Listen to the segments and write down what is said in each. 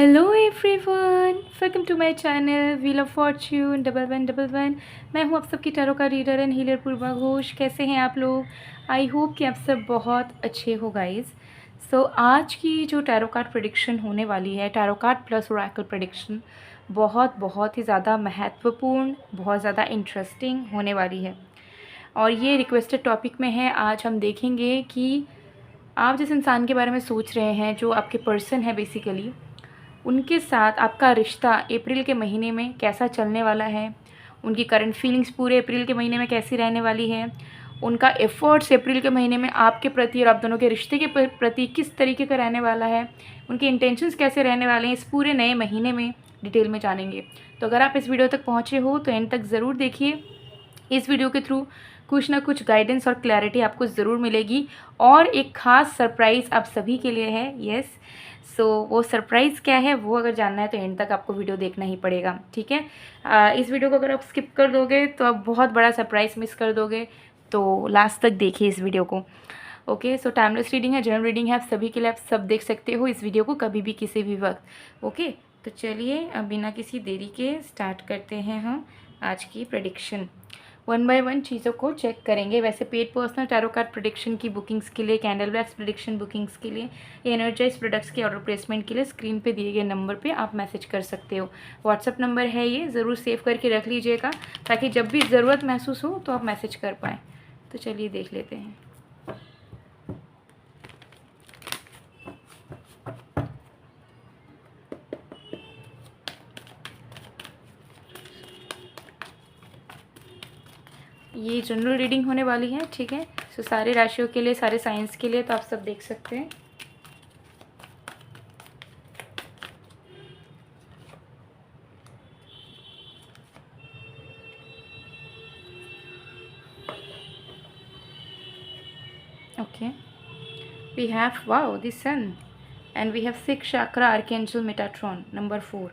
Hello everyone, welcome to my channel wheel of fortune 1111। मैं हूं आप सबकी टैरो का reader and healer Purva Ghosh. कैसे हैं आप लोग? आई होप कि आप सब बहुत अच्छे हो गाइस। सो आज की जो टैरो कार्ड प्रेडिक्शन होने वाली है, tarot card plus Oracle prediction, बहुत ही ज़्यादा महत्वपूर्ण, बहुत ज़्यादा इंटरेस्टिंग होने वाली है। और ये रिक्वेस्टेड टॉपिक में है। आज हम देखेंगे कि आप जिस इंसान के बारे में सोच रहे हैं, जो आपके पर्सन है बेसिकली, उनके साथ आपका रिश्ता अप्रैल के महीने में कैसा चलने वाला है, उनकी करंट फीलिंग्स पूरे अप्रैल के महीने में कैसी रहने वाली है, उनका एफर्ट्स अप्रैल के महीने में आपके प्रति और आप दोनों के रिश्ते के प्रति किस तरीके का रहने वाला है, उनके इंटेंशंस कैसे रहने वाले हैं, इस पूरे नए महीने में डिटेल में जानेंगे। तो अगर आप इस वीडियो तक पहुँचे हो तो एंड तक ज़रूर देखिए। इस वीडियो के थ्रू कुछ ना कुछ गाइडेंस और क्लैरिटी आपको ज़रूर मिलेगी और एक ख़ास सरप्राइज़ आप सभी के लिए है। यस, सो वो सरप्राइज़ क्या है वो अगर जानना है तो एंड तक आपको वीडियो देखना ही पड़ेगा, ठीक है। इस वीडियो को अगर आप स्किप कर दोगे तो आप बहुत बड़ा सरप्राइज़ मिस कर दोगे, तो लास्ट तक देखिए इस वीडियो को। ओके, सो टाइमलेस रीडिंग है, जनरल रीडिंग है, आप सभी के लिए, आप सब देख सकते हो इस वीडियो को कभी भी किसी भी वक्त। ओके, तो चलिए अब बिना किसी देरी के स्टार्ट करते हैं हम आज की प्रेडिक्शन। वन बाय वन चीज़ों को चेक करेंगे। वैसे paid personal tarot card prediction की बुकिंग्स के लिए, कैंडल वैक्स प्रेडिक्शन बुकिंग्स के लिए, एनर्जाइज प्रोडक्ट्स के ऑर्डर प्लेसमेंट के लिए स्क्रीन पे दिए गए नंबर पे आप मैसेज कर सकते हो। व्हाट्सअप नंबर है ये, ज़रूर सेव करके रख लीजिएगा ताकि जब भी ज़रूरत महसूस हो तो आप मैसेज कर पाएँ। तो चलिए देख लेते हैं। ये जनरल रीडिंग होने वाली है, ठीक है। सो सारे राशियों के लिए, सारे साइंस के लिए, तो आप सब देख सकते हैं। Okay, we have wow the sun and we have 6 chakra archangel Metatron number 4।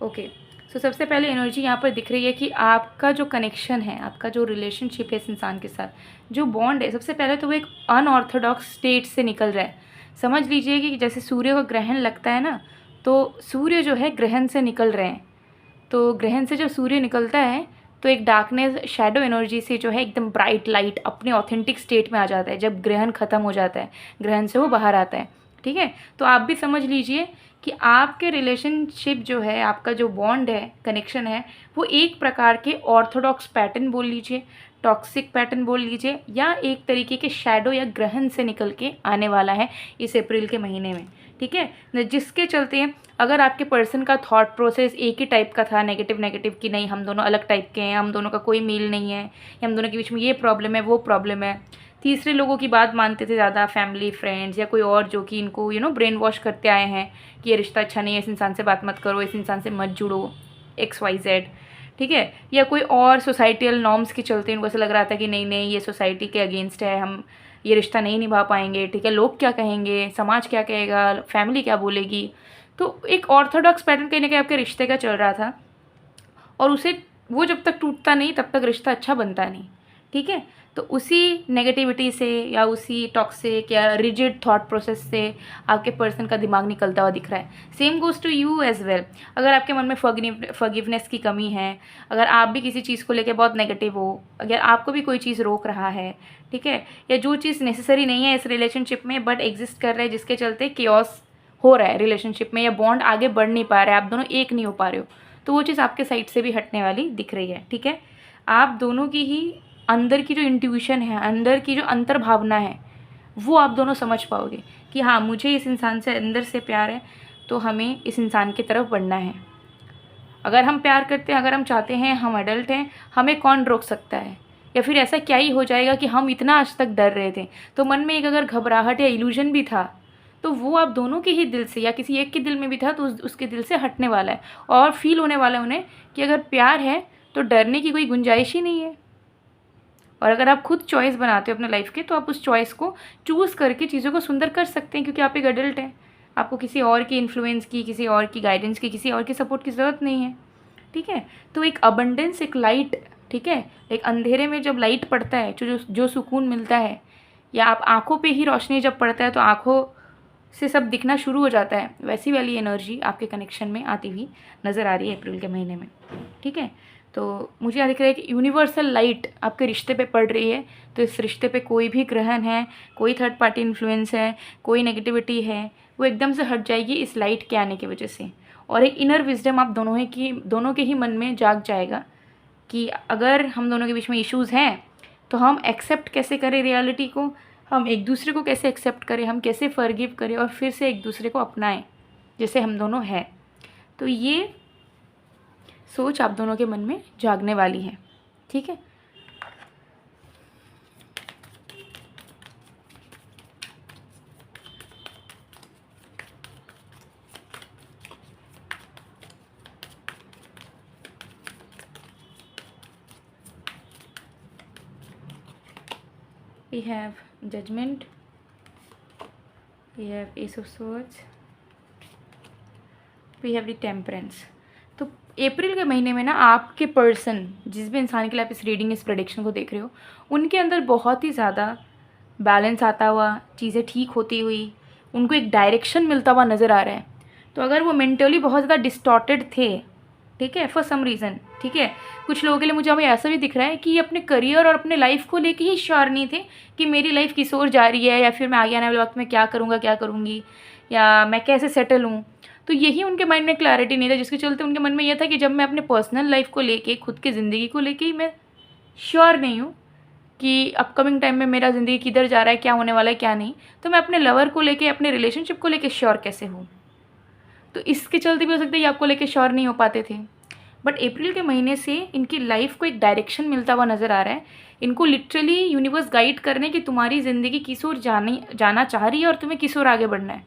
Okay, so सबसे पहले एनर्जी यहाँ पर दिख रही है कि आपका जो कनेक्शन है, आपका जो रिलेशनशिप है इस इंसान के साथ, जो बॉन्ड है, सबसे पहले तो वो एक अनऑर्थोडॉक्स स्टेट से निकल रहा है। समझ लीजिए कि जैसे सूर्य को ग्रहण लगता है ना, तो सूर्य जो है ग्रहण से निकल रहे हैं। तो ग्रहण से जब सूर्य निकलता है तो एक डार्कनेस, शैडो एनर्जी से जो है एकदम ब्राइट लाइट अपने ऑथेंटिक स्टेट में आ जाता है। जब ग्रहण ख़त्म हो जाता है, ग्रहण से वो बाहर आता है, ठीक है। तो आप भी समझ लीजिए कि आपके रिलेशनशिप जो है, आपका जो बॉन्ड है, कनेक्शन है, वो एक प्रकार के ऑर्थोडॉक्स पैटर्न बोल लीजिए, टॉक्सिक पैटर्न बोल लीजिए, या एक तरीके के शैडो या ग्रहण से निकल के आने वाला है इस अप्रैल के महीने में, ठीक है। जिसके चलते अगर आपके पर्सन का थॉट प्रोसेस एक ही टाइप का था, नेगेटिव कि नहीं हम दोनों अलग टाइप के हैं, हम दोनों का कोई मेल नहीं है, या हम दोनों के बीच में ये प्रॉब्लम है वो प्रॉब्लम है, तीसरे लोगों की बात मानते थे ज़्यादा, फैमिली फ्रेंड्स या कोई और जो कि इनको ब्रेन वॉश करते आए हैं कि ये रिश्ता अच्छा नहीं है, इस इंसान से बात मत करो, इस इंसान से मत जुड़ो, XYZ, ठीक है। या कोई और सोसाइटियल नॉर्म्स के चलते इनको ऐसा लग रहा था कि नहीं नहीं ये सोसाइटी के अगेंस्ट है, हम ये रिश्ता नहीं निभा पाएंगे, ठीक है, लोग क्या कहेंगे, समाज क्या कहेगा, फैमिली क्या बोलेगी। तो एक ऑर्थोडॉक्स पैटर्न कहीं ना कहीं आपके रिश्ते का चल रहा था, और उसे वो जब तक टूटता नहीं तब तक रिश्ता अच्छा बनता नहीं, ठीक है। तो उसी नेगेटिविटी से या उसी टॉक्सिक या रिजिड थॉट प्रोसेस से आपके पर्सन का दिमाग निकलता हुआ दिख रहा है। Same goes to you as well. अगर आपके मन में फॉरगिवनेस की कमी है, अगर आप भी किसी चीज़ को लेकर बहुत नेगेटिव हो, अगर आपको भी कोई चीज़ रोक रहा है, ठीक है, या जो चीज़ नेसेसरी नहीं है इस रिलेशनशिप में बट एग्जिस्ट कर रहा है, जिसके चलते केओस हो रहा है रिलेशनशिप में, या बॉन्ड आगे बढ़ नहीं पा रहा है, आप दोनों एक नहीं हो पा रहे हो, तो वो चीज़ आपके साइड से भी हटने वाली दिख रही है, ठीक है। आप दोनों की ही अंदर की जो इंट्यूशन है, अंदर की जो अंतर्भावना है, वो आप दोनों समझ पाओगे कि हाँ मुझे इस इंसान से अंदर से प्यार है, तो हमें इस इंसान की तरफ बढ़ना है। अगर हम प्यार करते हैं, अगर हम चाहते हैं, हम अडल्ट हैं, हमें कौन रोक सकता है। या फिर ऐसा क्या ही हो जाएगा कि हम इतना आज तक डर रहे थे, तो मन में एक अगर घबराहट या इल्यूजन भी था, तो वो आप दोनों के ही दिल से या किसी एक के दिल में भी था, तो उसके दिल से हटने वाला है, और फील होने वाला है उन्हें कि अगर प्यार है तो डरने की कोई गुंजाइश ही नहीं है। और अगर आप खुद चॉइस बनाते हो अपने लाइफ के, तो आप उस चॉइस को चूज़ करके चीज़ों को सुंदर कर सकते हैं, क्योंकि आप एक अडल्ट हैं। आपको किसी और की इन्फ्लुएंस की, किसी और की गाइडेंस की, किसी और की सपोर्ट की ज़रूरत नहीं है, ठीक है। तो एक अबंडेंस, एक लाइट, ठीक है, एक अंधेरे में जब लाइट पड़ता है, जो सुकून मिलता है, या आप आँखों पे ही रोशनी जब पड़ता है तो आँखों से सब दिखना शुरू हो जाता है, वैसी वाली एनर्जी आपके कनेक्शन में आती हुई नज़र आ रही है अप्रैल के महीने में। ठीक है, तो मुझे यहाँ दिख रहा है कि यूनिवर्सल लाइट आपके रिश्ते पे पड़ रही है। तो इस रिश्ते पे कोई भी ग्रहण है, कोई थर्ड पार्टी इन्फ्लुएंस है, कोई नेगेटिविटी है, वो एकदम से हट जाएगी इस लाइट के आने की वजह से। और एक इनर विजडम आप दोनों के ही मन में जाग जाएगा कि अगर हम दोनों के बीच में इश्यूज़ हैं तो हम एक्सेप्ट कैसे करें रियलिटी को, हम एक दूसरे को कैसे एक्सेप्ट करें, हम कैसे फॉरगिव करें और फिर से एक दूसरे को अपनाएं जैसे हम दोनों हैं। तो ये सोच आप दोनों के मन में जागने वाली है। ठीक है, we have judgment, we have ace of swords, we have the temperance। तो अप्रैल के महीने में ना आपके पर्सन, जिस भी इंसान के लिए आप इस रीडिंग इस प्रेडिक्शन को देख रहे हो, उनके अंदर बहुत ही ज़्यादा बैलेंस आता हुआ, चीज़ें ठीक होती हुई, उनको एक डायरेक्शन मिलता हुआ नज़र आ रहा है। तो अगर वो मेंटली बहुत ज़्यादा डिस्टॉर्टेड थे, ठीक है, फॉर सम रीज़न, ठीक है, कुछ लोगों के लिए मुझे हमें ऐसा भी दिख रहा है कि ये अपने करियर और अपने लाइफ को लेके ही श्योर नहीं थे कि मेरी लाइफ किस ओर जा रही है, या फिर मैं आगे आने वाले वक्त में क्या करूँगा, क्या करूँगी, या मैं कैसे सेटल हूँ। तो यही उनके माइंड में क्लैरिटी नहीं था, जिसके चलते उनके मन में यह था कि जब मैं अपने पर्सनल लाइफ को लेके, खुद की ज़िंदगी को लेके ही मैं श्योर नहीं हूँ कि अपकमिंग टाइम में मेरा ज़िंदगी किधर जा रहा है, क्या होने वाला है, क्या नहीं, तो मैं अपने लवर को लेके, अपने रिलेशनशिप को लेके श्योर कैसे हूँ। तो इसके चलते भी हो सकता है ये आपको लेके श्योर नहीं हो पाते थे। बट अप्रैल के महीने से इनकी लाइफ को एक डायरेक्शन मिलता हुआ नज़र आ रहा है। इनको लिटरली यूनिवर्स गाइड करने कि तुम्हारी ज़िंदगी किस ओर जाना चाह रही है और तुम्हें किस ओर आगे बढ़ना है।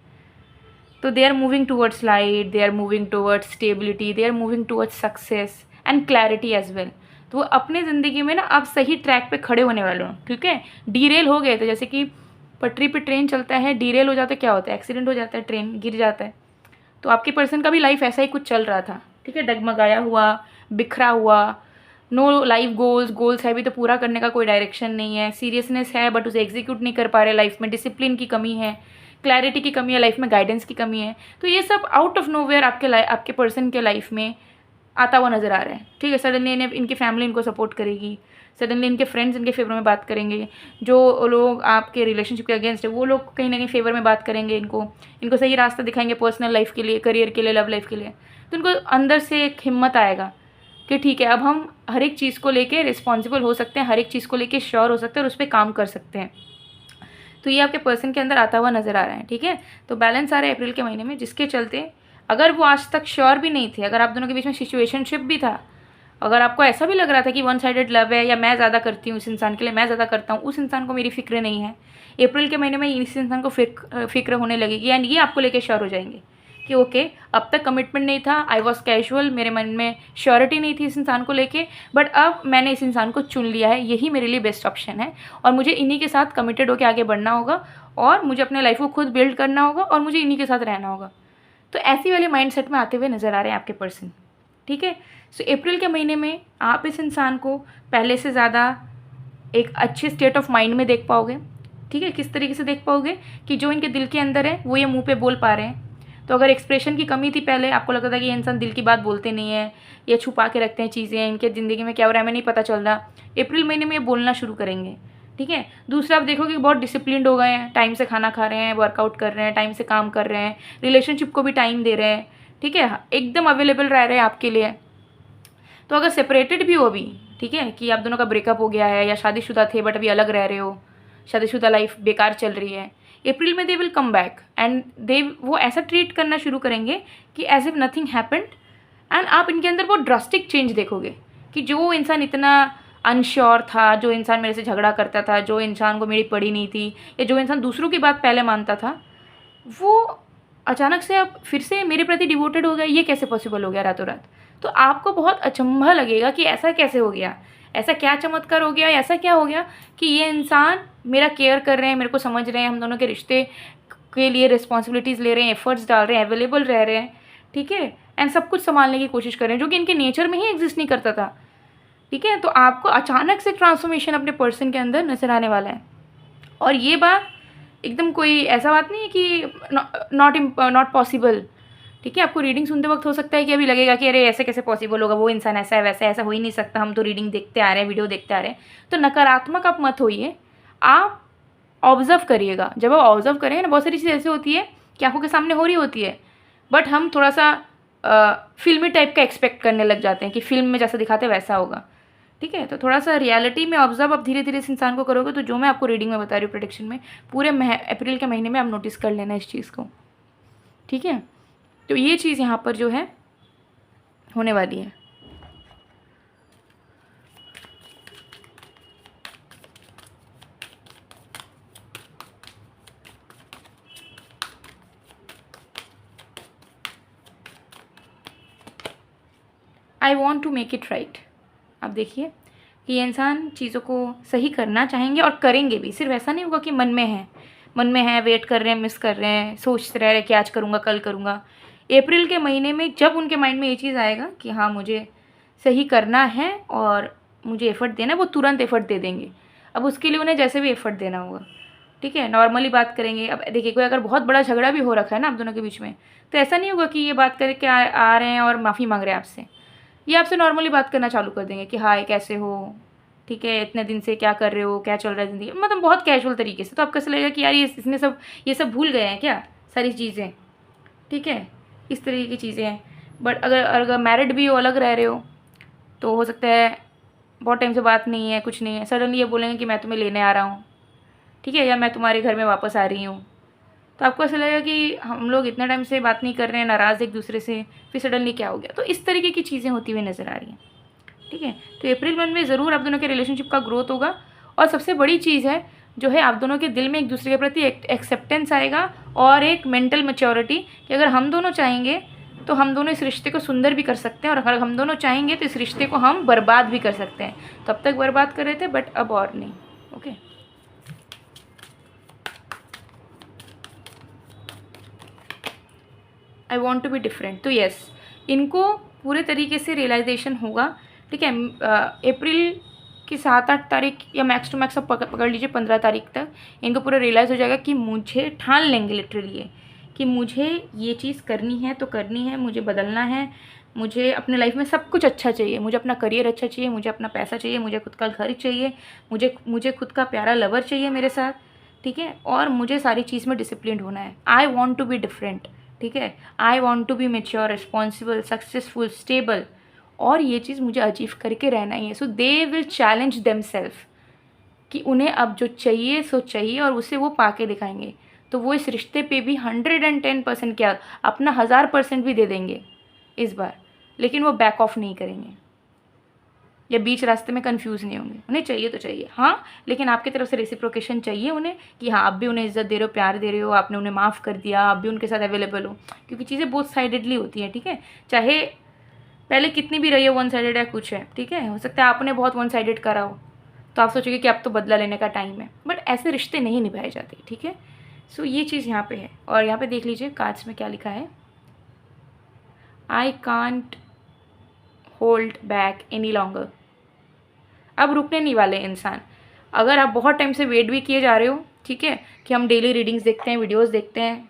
तो they are moving towards light, they are moving towards stability, they are moving towards success and clarity as well. तो वो अपने ज़िंदगी में ना अब सही ट्रैक पे खड़े होने वाले हों। ठीक है, डीरेल हो गए थे, जैसे कि पटरी पे ट्रेन चलता है, डीरेल हो जाता है, क्या होता है, एक्सीडेंट हो जाता है, ट्रेन गिर जाता है। तो आपके पर्सन का भी लाइफ ऐसा ही कुछ चल रहा था। ठीक है, डगमगाया हुआ, बिखरा हुआ, नो लाइफ गोल्स है भी तो पूरा करने का कोई डायरेक्शन नहीं है, सीरियसनेस है बट उसे एग्जीक्यूट नहीं कर पा रहे, लाइफ में डिसिप्लिन की कमी है, क्लैरिटी की कमी है, लाइफ में गाइडेंस की कमी है। तो ये सब आउट ऑफ नोवेयर आपके पर्सन के लाइफ में आता हुआ नज़र आ रहा है। ठीक है, सडनली इनकी फैमिली इनको सपोर्ट करेगी, सडनली इनके फ्रेंड्स इनके फेवर में बात करेंगे, जो लोग आपके रिलेशनशिप के अगेंस्ट है वो लोग कहीं ना कहीं फेवर में बात करेंगे, इनको सही रास्ता दिखाएंगे पर्सनल लाइफ के लिए, करियर के लिए, लव लाइफ के लिए। तो इनको अंदर से एक हिम्मत आएगा कि ठीक है, अब हम हर एक चीज़ को लेके रिस्पॉन्सिबल हो सकते हैं, हर एक चीज़ को लेके श्योर हो सकते हैं और उस पर काम कर सकते हैं। तो ये आपके पर्सन के अंदर आता हुआ नज़र आ रहा है। ठीक है, तो बैलेंस आ रहा है अप्रैल के महीने में, जिसके चलते अगर वो आज तक श्योर भी नहीं थे, अगर आप दोनों के बीच में सिचुएशनशिप भी था, अगर आपको ऐसा भी लग रहा था कि वन साइडेड लव है, या मैं ज़्यादा करती हूँ इस इंसान के लिए, मैं ज़्यादा करता हूँ, उस इंसान को मेरी फिक्र नहीं है, अप्रैल के महीने में इस इंसान को फिक्र होने लगेगी। एंड ये आपको लेके श्योर हो जाएंगे कि ओके, अब तक कमिटमेंट नहीं था, आई वॉज कैजुअल, मेरे मन में श्योरिटी नहीं थी इस इंसान को लेके, बट अब मैंने इस इंसान को चुन लिया है, यही मेरे लिए बेस्ट ऑप्शन है और मुझे इन्हीं के साथ कमिटेड होकर आगे बढ़ना होगा और मुझे अपने लाइफ को खुद बिल्ड करना होगा और मुझे इन्हीं के साथ रहना होगा। तो ऐसी वाले माइंडसेट में आते हुए नज़र आ रहे हैं आपके पर्सन। ठीक है, सो अप्रैल के महीने में आप इस इंसान को पहले से ज़्यादा एक अच्छे स्टेट ऑफ माइंड में देख पाओगे। ठीक है, किस तरीके से देख पाओगे कि जो इनके दिल के अंदर है वो ये मुंह पे बोल पा रहे हैं। तो अगर एक्सप्रेशन की कमी थी पहले, आपको लगता था कि ये इंसान दिल की बात बोलते नहीं है, ये छुपा के रखते हैं चीज़ें, इनके ज़िंदगी में क्या हो रहा है हमें नहीं पता चल रहा, अप्रैल महीने में ये बोलना शुरू करेंगे। ठीक है, दूसरा आप देखोगे बहुत डिसिप्लिन्ड हो गए हैं, टाइम से खाना खा रहे हैं, वर्कआउट कर रहे हैं, टाइम से काम कर रहे हैं, रिलेशनशिप को भी टाइम दे रहे हैं। ठीक है, एकदम अवेलेबल रह रहे हैं आपके लिए। तो अगर सेपरेटेड भी हो भी, ठीक है, कि आप दोनों का ब्रेकअप हो गया है या शादीशुदा थे बट अभी अलग रह रहे हो, शादीशुदा लाइफ बेकार चल रही है, अप्रैल में they will come back and वो ऐसा ट्रीट करना शुरू करेंगे कि as if nothing happened. And आप इनके अंदर बहुत ड्रास्टिक चेंज देखोगे कि जो इंसान इतना अनश्योर था, जो इंसान मेरे से झगड़ा करता था, जो इंसान को मेरी पड़ी नहीं थी, या जो इंसान दूसरों की बात पहले मानता था, वो अचानक से अब फिर से मेरे प्रति डिवोटेड हो गया। ये कैसे पॉसिबल हो गया रातों रात? तो आपको बहुत अचंभा लगेगा कि ऐसा कैसे हो गया, ऐसा क्या चमत्कार हो गया, ऐसा क्या हो गया कि ये इंसान मेरा केयर कर रहे हैं, मेरे को समझ रहे हैं, हम दोनों के रिश्ते के लिए रिस्पॉन्सिबिलिटीज़ ले रहे हैं, एफर्ट्स डाल रहे हैं, अवेलेबल रह रहे हैं। ठीक है, एंड सब कुछ संभालने की कोशिश कर रहे हैं, जो कि इनके नेचर में ही एग्जिस्ट नहीं करता था। ठीक है, तो आपको अचानक से ट्रांसफॉर्मेशन अपने पर्सन के अंदर नजर आने वाला है। और ये बात एकदम कोई ऐसा बात नहीं है कि नॉट पॉसिबल, ठीक है। आपको रीडिंग सुनते वक्त हो सकता है कि अभी लगेगा कि अरे ऐसे कैसे पॉसिबल होगा, वो इंसान ऐसा है वैसा है, ऐसा हो ही नहीं सकता, हम तो रीडिंग देखते आ रहे हैं, वीडियो देखते आ रहे हैं। तो नकारात्मक आप मत होइए, आप ऑब्जर्व करिएगा। जब आप ऑब्जर्व करेंगे ना, बहुत सारी चीज़ ऐसी होती है कि आंखों के सामने हो रही होती है, बट हम थोड़ा सा फिल्मी टाइप का एक्सपेक्ट करने लग जाते हैं कि फिल्म में जैसा दिखाते हैं वैसा होगा, ठीक है। तो थोड़ा सा रियलिटी में ऑब्जर्व आप धीरे धीरे इस इंसान को करोगे, तो जो मैं आपको रीडिंग में बता रही हूँ प्रेडिक्शन में, पूरे अप्रैल के महीने में आप नोटिस कर लेना इस चीज़ को, ठीक है। तो ये चीज़ यहाँ पर जो है होने वाली है। I want to make it right. आप देखिए कि ये इंसान चीज़ों को सही करना चाहेंगे और करेंगे भी। सिर्फ ऐसा नहीं होगा कि मन में है, वेट कर रहे हैं, मिस कर रहे हैं, सोच रहे हैं कि आज करूँगा कल करूँगा। अप्रैल के महीने में जब उनके माइंड में ये चीज़ आएगा कि हाँ मुझे सही करना है और मुझे एफ़र्ट देना है, वो तुरंत एफ़र्ट दे देंगे। अब उसके लिए उन्हें जैसे भी एफ़र्ट देना होगा, ठीक है। नॉर्मली बात करेंगे। अब देखिए कोई अगर बहुत बड़ा झगड़ा भी हो रखा है ना आप दोनों के बीच में, तो ऐसा नहीं होगा कि ये बात करके आ रहे हैं और माफ़ी मांग रहे हैं आपसे। ये आपसे नॉर्मली बात करना चालू कर देंगे कि हाय कैसे हो, ठीक है, इतने दिन से क्या कर रहे हो, क्या चल रहा है ज़िंदगी, मतलब बहुत कैजुअल तरीके से। तो आपको ऐसा लगेगा कि यार ये सब भूल गए हैं क्या सारी चीज़ें, ठीक है, इस तरीके की चीज़ें हैं। बट अगर मैरिड भी हो, अलग रह रहे हो, तो हो सकता है बहुत टाइम से बात नहीं है, कुछ नहीं है, सडनली ये बोलेंगे कि मैं तुम्हें लेने आ रहा हूँ, ठीक है, या मैं तुम्हारे घर में वापस आ रही हूँ। तो आपको ऐसा लगेगा कि हम लोग इतना टाइम से बात नहीं कर रहे हैं, नाराज़ एक दूसरे से, फिर सडनली क्या हो गया। तो इस तरीके की चीज़ें होती हुई नज़र आ रही हैं, ठीक है। तो अप्रैल मंथ में ज़रूर आप दोनों के रिलेशनशिप का ग्रोथ होगा। और सबसे बड़ी चीज़ है जो है, आप दोनों के दिल में एक दूसरे के प्रति एक्सेप्टेंस आएगा और एक मेंटल मैच्योरिटी कि अगर हम दोनों चाहेंगे तो हम दोनों इस रिश्ते को सुंदर भी कर सकते हैं, और अगर हम दोनों चाहेंगे तो इस रिश्ते को हम बर्बाद भी कर सकते हैं। तो अब तक बर्बाद कर रहे थे, बट अब और नहीं। Okay, I want to be different. तो यस, इनको पूरे तरीके से रियलाइजेशन होगा, ठीक है। अप्रैल की 7-8 तारीख या मैक्स टू मैक्स आप पकड़ लीजिए 15 तारीख तक इनको पूरा रियलाइज़ हो जाएगा कि मुझे ठान लेंगे लिटरली ये कि मुझे ये चीज़ करनी है तो करनी है, मुझे बदलना है, मुझे अपने लाइफ में सब कुछ अच्छा चाहिए, मुझे अपना करियर अच्छा चाहिए, मुझे अपना पैसा चाहिए, मुझे खुद का घर चाहिए, मुझे खुद का प्यारा लवर चाहिए मेरे साथ, ठीक है, और मुझे सारी चीज़ में डिसिप्लिन्ड होना है। I want to be different, ठीक है। I want to be mature, responsible, successful, stable, और ये चीज़ मुझे अचीव करके रहना ही है। So they will challenge themselves कि उन्हें अब जो चाहिए सो चाहिए और उसे वो पाके दिखाएंगे। तो वो इस रिश्ते पे भी 110% क्या, अपना 1000% भी दे देंगे इस बार, लेकिन वो बैक ऑफ नहीं करेंगे या बीच रास्ते में कंफ्यूज नहीं होंगे। उन्हें चाहिए तो चाहिए, हाँ, लेकिन आपकी तरफ से रेसिप्रोकेशन चाहिए उन्हें कि हाँ आप भी उन्हें इज्जत दे रहे हो, प्यार दे रहे हो, आपने उन्हें माफ़ कर दिया, आप भी उनके साथ अवेलेबल हो, क्योंकि चीज़ें बोथ साइडेडली होती हैं, ठीक है। चाहे पहले कितनी भी रही हो वन साइडेड या कुछ है, ठीक है, हो सकता है आपने बहुत वन साइडेड करा हो तो आप सोचोगे कि अब तो बदला लेने का टाइम है, बट ऐसे रिश्ते नहीं निभाए जाते, ठीक है। सो ये चीज़ यहाँ पे है। और यहाँ पे देख लीजिए कार्ड्स में क्या लिखा है, I can't hold back any longer. अब रुकने नहीं वाले इंसान। अगर आप बहुत टाइम से वेट भी किए जा रहे हो, ठीक है, कि हम डेली रीडिंग्स देखते हैं, वीडियोस देखते हैं,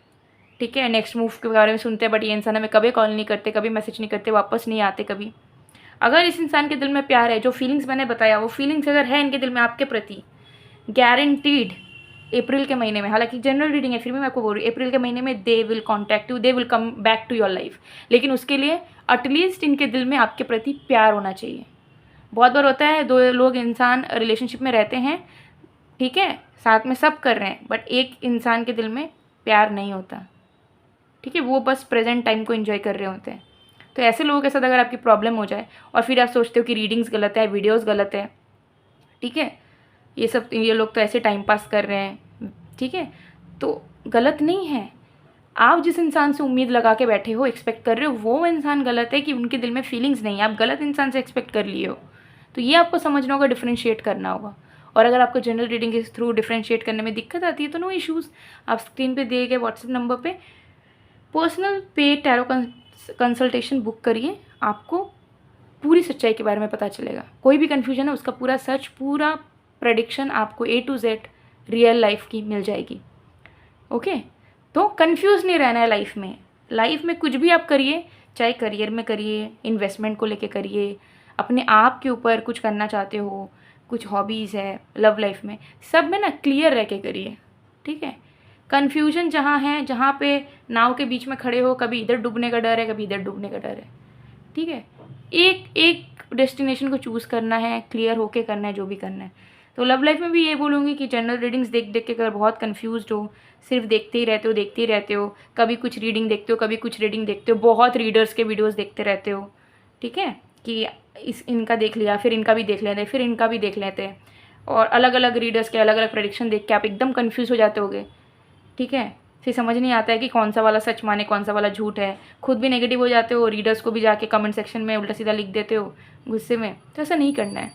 ठीक है, नेक्स्ट मूव के बारे में सुनते हैं, बट ये इंसान हमें कभी कॉल नहीं करते, कभी मैसेज नहीं करते, वापस नहीं आते कभी। अगर इस इंसान के दिल में प्यार है, जो फीलिंग्स मैंने बताया वो फीलिंग्स अगर है इनके दिल में आपके प्रति, गारंटीड अप्रैल के महीने में, हालांकि जनरल रीडिंग है फिर भी मैं आपको बोल रही हूँ, अप्रैल के महीने में they will contact you, they will come back to your life. लेकिन उसके लिए एटलीस्ट इनके दिल में आपके प्रति प्यार होना चाहिए। बहुत बार होता है दो लोग इंसान रिलेशनशिप में रहते हैं, ठीक है, साथ में सब कर रहे हैं, बट एक इंसान के दिल में प्यार नहीं होता, ठीक है, वो बस प्रेजेंट टाइम को एंजॉय कर रहे होते हैं। तो ऐसे लोगों के साथ अगर आपकी प्रॉब्लम हो जाए और फिर आप सोचते हो कि रीडिंग्स गलत है, वीडियोस गलत है, ठीक है, ये लोग तो ऐसे टाइम पास कर रहे हैं, ठीक है, तो गलत नहीं है। आप जिस इंसान से उम्मीद लगा के बैठे हो, एक्सपेक्ट कर रहे हो, वो इंसान गलत है कि उनके दिल में फीलिंग्स नहीं है, आप गलत इंसान से एक्सपेक्ट कर लिए हो। तो ये आपको समझना होगा, डिफ्रेंशिएट करना होगा। और अगर आपको जनरल रीडिंग के थ्रू डिफ्रेंशिएट करने में दिक्कत आती है तो नो इश्यूज़, आप स्क्रीन पे दिए गए व्हाट्सएप नंबर पे पर्सनल पे टैरो कंसल्टेशन बुक करिए, आपको पूरी सच्चाई के बारे में पता चलेगा। कोई भी कन्फ्यूजन है उसका पूरा सच, पूरा प्रेडिक्शन आपको A to Z real life की मिल जाएगी। ओके, तो कंफ्यूज नहीं रहना है लाइफ में। लाइफ में कुछ भी आप करिए, चाहे करियर में करिए, इन्वेस्टमेंट को लेके करिए, अपने आप के ऊपर कुछ करना चाहते हो, कुछ हॉबीज़ है, लव लाइफ में, सब में ना क्लियर रह के करिए, ठीक है। कन्फ्यूजन जहाँ है, जहाँ पे नाव के बीच में खड़े हो, कभी इधर डूबने का डर है, कभी इधर डूबने का डर है, ठीक है। एक एक डेस्टिनेशन को चूज़ करना है, क्लियर होके करना है जो भी करना है। तो लव लाइफ में भी ये बोलूँगी कि जनरल रीडिंग्स देख देख के अगर बहुत कन्फ्यूज्ड हो, सिर्फ देखते ही रहते हो, देखते ही रहते हो, कभी कुछ रीडिंग देखते हो, कभी कुछ रीडिंग देखते हो, बहुत रीडर्स के वीडियोज़ देखते रहते हो, ठीक है, कि इनका देख लिया, फिर इनका भी देख लेते हैं, फिर इनका भी देख लेते हैं, और अलग अलग रीडर्स के अलग अलग प्रेडिक्शन देख के आप एकदम कन्फ्यूज़ हो जाते होगे, ठीक है। फिर समझ नहीं आता है कि कौन सा वाला सच माने, कौन सा वाला झूठ है, खुद भी नेगेटिव हो जाते हो, रीडर्स को भी जाके कमेंट सेक्शन में उल्टा सीधा लिख देते हो गुस्से में। तो ऐसा नहीं करना है।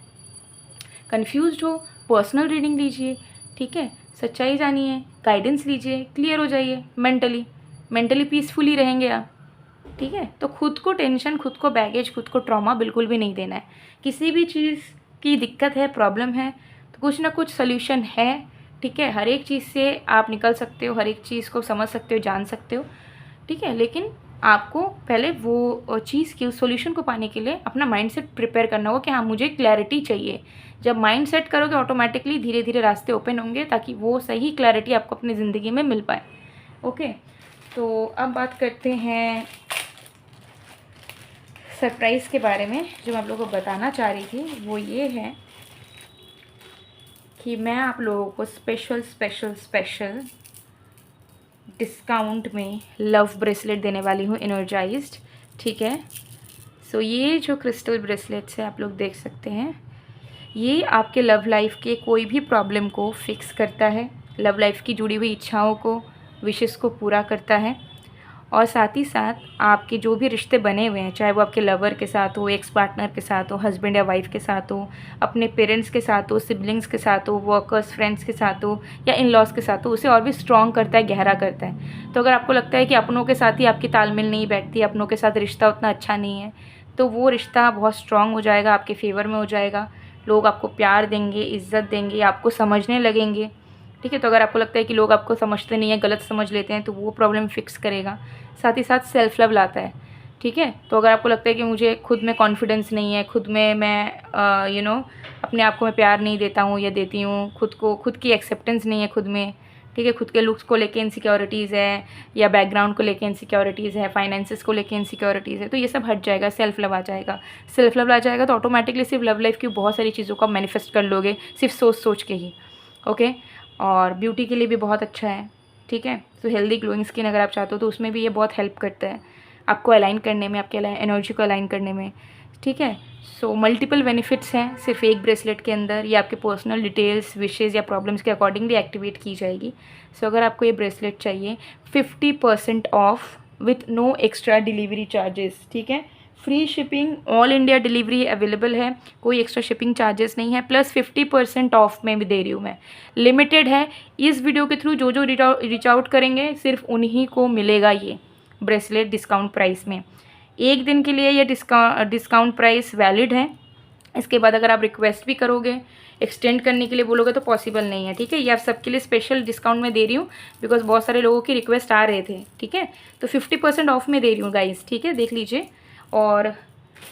कन्फ्यूज्ड हो, पर्सनल रीडिंग लीजिए, ठीक है, सच्चाई जानिए, गाइडेंस लीजिए, क्लियर हो जाइए, मेंटली पीसफुली रहेंगे आप, ठीक है। तो खुद को टेंशन, खुद को बैगेज, खुद को ट्रॉमा बिल्कुल भी नहीं देना है। किसी भी चीज़ की दिक्कत है, प्रॉब्लम है, तो कुछ ना कुछ सोल्यूशन है, ठीक है। हर एक चीज़ से आप निकल सकते हो, हर एक चीज़ को समझ सकते हो, जान सकते हो, ठीक है। लेकिन आपको पहले वो चीज़ की, उस सॉल्यूशन को पाने के लिए अपना माइंड सेट प्रिपेयर करना होगा कि हाँ मुझे क्लैरिटी चाहिए। जब माइंड सेट करोगे ऑटोमेटिकली धीरे धीरे रास्ते ओपन होंगे, ताकि वो सही क्लैरिटी आपको अपनी ज़िंदगी में मिल पाए। ओके, तो अब बात करते हैं सरप्राइज़ के बारे में। जो मैं आप लोगों को बताना चाह रही थी वो ये है कि मैं आप लोगों को स्पेशल डिस्काउंट में लव ब्रेसलेट देने वाली हूँ, एनर्जाइज्ड, ठीक है। सो ये जो क्रिस्टल ब्रेसलेट्स है आप लोग देख सकते हैं, ये आपके लव लाइफ के कोई भी प्रॉब्लम को फिक्स करता है, लव लाइफ की जुड़ी हुई इच्छाओं को, विशेस को पूरा करता है, और साथ ही साथ आपके जो भी रिश्ते बने हुए हैं, चाहे वो आपके लवर के साथ हो, एक्स पार्टनर के साथ हो, हस्बैंड या वाइफ के साथ हो, अपने पेरेंट्स के साथ हो, सिबलिंग्स के साथ हो, वर्कर्स, फ्रेंड्स के साथ हो, या इन लॉज के साथ हो, उसे और भी स्ट्रॉन्ग करता है, गहरा करता है। तो अगर आपको लगता है कि अपनों के साथ ही आपकी तालमेल नहीं बैठती, अपनों के साथ रिश्ता उतना अच्छा नहीं है, तो वो रिश्ता बहुत स्ट्रॉन्ग हो जाएगा, आपके फेवर में हो जाएगा, लोग आपको प्यार देंगे, इज़्ज़त देंगे, आपको समझने लगेंगे, ठीक है। तो अगर आपको लगता है कि लोग आपको समझते नहीं है, गलत समझ लेते हैं, तो वो प्रॉब्लम फिक्स करेगा। साथ ही साथ सेल्फ लव लाता है, ठीक है। तो अगर आपको लगता है कि मुझे खुद में कॉन्फिडेंस नहीं है, खुद में मैं अपने आप को मैं प्यार नहीं देता हूँ या देती हूँ, खुद की एक्सेप्टेंस नहीं है खुद में, ठीक है, खुद के लुक्स को लेके इनसिक्योरिटीज़ है, या बैकग्राउंड को लेके इनसिक्योरिटीज़ है, फाइनेंसेस को लेके इनसिक्योरिटीज़ है, तो ये सब हट जाएगा, सेल्फ लव आ जाएगा। सेल्फ लव आ जाएगा तो ऑटोमेटिकली सिर्फ लव लाइफ की बहुत सारी चीज़ों को आप मैनिफेस्ट कर लोगे, सिर्फ सोच के ही, ओके। और ब्यूटी के लिए भी बहुत अच्छा है, ठीक है। तो हेल्दी ग्लोइंग स्किन अगर आप चाहते हो तो उसमें भी ये बहुत हेल्प करता है आपको अलाइन करने में, आपके एनर्जी को अलाइन करने में, ठीक है। सो मल्टीपल बेनिफिट्स हैं सिर्फ एक ब्रेसलेट के अंदर। ये आपके पर्सनल डिटेल्स, विशेज़ या प्रॉब्लम्स के अकॉर्डिंगली एक्टिवेट की जाएगी। सो अगर आपको ये ब्रेसलेट चाहिए 50% off with no extra delivery charges, ठीक है। Free shipping, all India delivery available है, कोई एक्स्ट्रा शिपिंग चार्जेस नहीं है, प्लस 50% ऑफ में भी दे रही हूँ मैं, लिमिटेड है। इस वीडियो के थ्रू जो रीच आउट करेंगे सिर्फ उन्हीं को मिलेगा ये ब्रेसलेट डिस्काउंट प्राइस में। एक दिन के लिए ये डिस्काउंट प्राइस वैलिड है। इसके बाद अगर आप रिक्वेस्ट भी करोगे, एक्सटेंड करने के लिए बोलोगे तो पॉसिबल नहीं है, ठीक है। ये आप सबके लिए स्पेशल डिस्काउंट में दे रही हूँ, बिकॉज बहुत सारे लोगों की रिक्वेस्ट आ रहे थे, ठीक है। तो 50% ऑफ में दे रही हूँ गाइस, ठीक है, देख लीजिए। और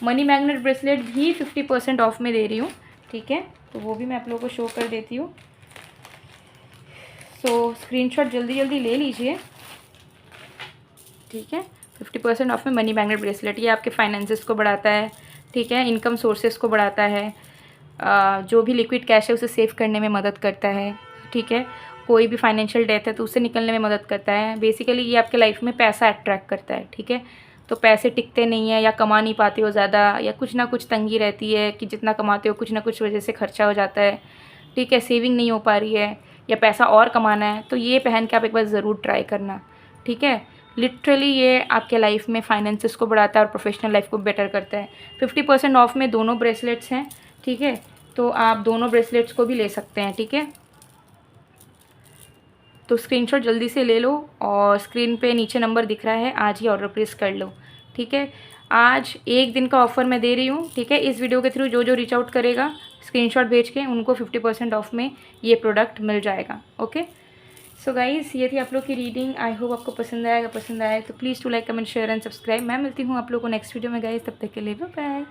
मनी मैग्नेट ब्रेसलेट भी 50% ऑफ में दे रही हूँ, ठीक है। तो वो भी मैं आप लोगों को शो कर देती हूँ। सो स्क्रीनशॉट जल्दी जल्दी ले लीजिए, ठीक है। 50% ऑफ में मनी मैग्नेट ब्रेसलेट, ये आपके फाइनेंसेस को बढ़ाता है, ठीक है, इनकम सोर्सेस को बढ़ाता है, जो भी लिक्विड कैश है उसे सेव करने में मदद करता है, ठीक है। कोई भी फाइनेंशियल डेथ है तो उससे निकलने में मदद करता है। बेसिकली ये आपके लाइफ में पैसा अट्रैक्ट करता है, ठीक है। तो पैसे टिकते नहीं है, या कमा नहीं पाते हो ज़्यादा, या कुछ ना कुछ तंगी रहती है कि जितना कमाते हो कुछ ना कुछ वजह से खर्चा हो जाता है, ठीक है, सेविंग नहीं हो पा रही है, या पैसा और कमाना है, तो ये पहन के आप एक बार ज़रूर ट्राई करना, ठीक है। लिटरली ये आपके लाइफ में फाइनेंसेस को बढ़ाता है और प्रोफेशनल लाइफ को बेटर करता है। 50% ऑफ में दोनों ब्रेसलेट्स हैं, ठीक है। तो आप दोनों ब्रेसलेट्स को भी ले सकते हैं, ठीक है। तो स्क्रीनशॉट जल्दी से ले लो, और स्क्रीन पे नीचे नंबर दिख रहा है, आज ही ऑर्डर प्लेस कर लो, ठीक है। आज एक दिन का ऑफ़र मैं दे रही हूँ, ठीक है। इस वीडियो के थ्रू जो रीच आउट करेगा स्क्रीनशॉट भेज के, उनको 50% ऑफ में ये प्रोडक्ट मिल जाएगा, ओके। सो गाइस ये थी आप लोग की रीडिंग। आई होप आपको पसंद आएगा। पसंद आए तो please to like comment share and subscribe. मैं मिलती हूँ आप लोगों को नेक्स्ट वीडियो में गाइस, तब तक के लिए बाय बाय।